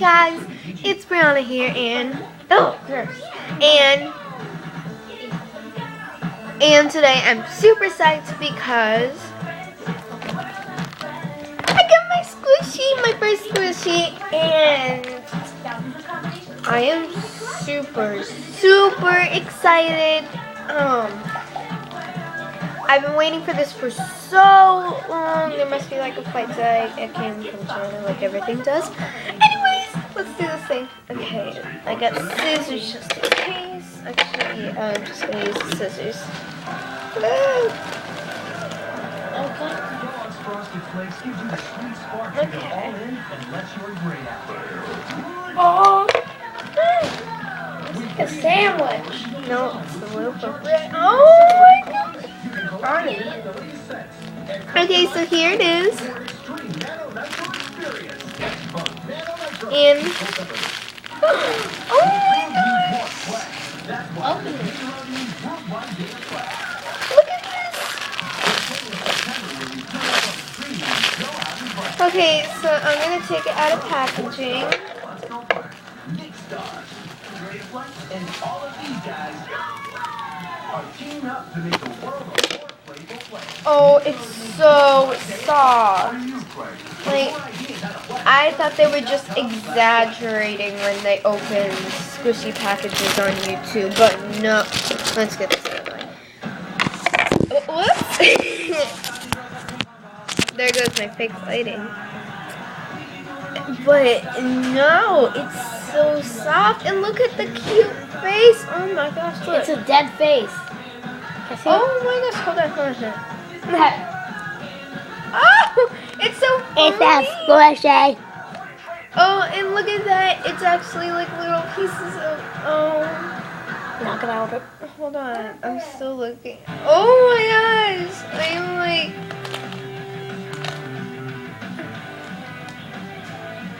guys, it's Brianna here, and today I'm super psyched because I got my squishy, my first squishy, and I am super excited. I've been waiting for this for so long. There must be like a fight that I came from China, like everything does. Anyways, let's do this thing. Okay, I got scissors just in case. Actually, I'm just gonna use the scissors. Okay. Oh, it's like a sandwich. No, it's the loaf of bread. Oh my god. Okay, so here it is. And oh my gosh! Open it. Look at this. Okay, so I'm gonna take it out of packaging. And all of these guys are teaming up to make the world a more playful place. Oh, it's so soft. Like, I thought they were just exaggerating when they opened squishy packages on YouTube, but no. Let's get this out of the way. Whoops. There goes my fake lighting. But no, it's so soft, and look at the cute face. Oh my gosh, look. It's a dead face. Oh my gosh, hold on. Oh, it's so funny. It's a squishy. Oh, and look at that. It's actually like little pieces of, Knock it out. Hold on, I'm still looking. Oh my gosh, I'm like,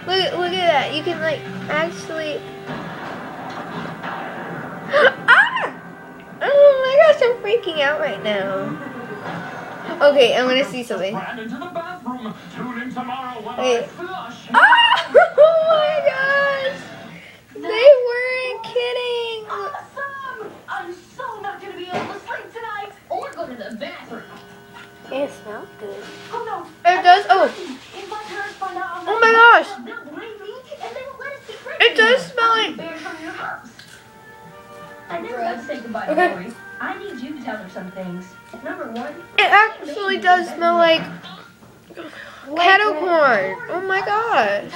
look at that. You can like actually. Ah! Oh my gosh, I'm freaking out right now. Okay, I'm gonna see something. Wait. Ah! Oh my gosh! They weren't kidding. Awesome! I'm so not gonna be able to sleep tonight or go to the bathroom. It smells good. Oh no! It does. Oh. Oh my gosh! It does smell like. I never got to say goodbye to Lori. I need you to tell her some things. Number one. It actually does smell like kettle corn. Oh my gosh.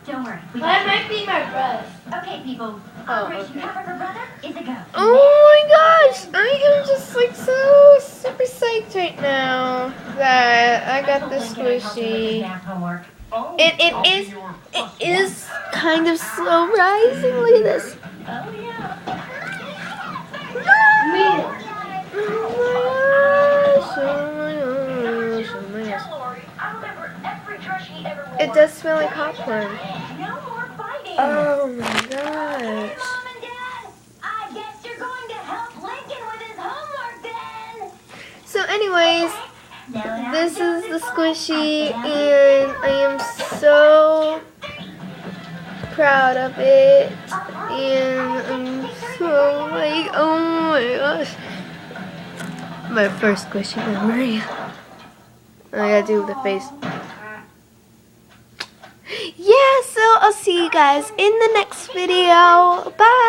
Don't worry. That might be my breath. Okay, people. Oh, Operation okay. Cover Her Brother is a go. Oh my gosh! I am just like so super psyched right now that I got this squishy. It is kind of slow rising. Look at this. Oh yeah. It does smell like popcorn. No more fighting. Oh my gosh. Mom and Dad, I guess you're going to help Lincoln with his homework then. So anyways, this is the squishy, and I am so proud of it, and I'm so like, oh my gosh. My first squishy memory. I gotta do the face. Yeah, so I'll see you guys in the next video. Bye!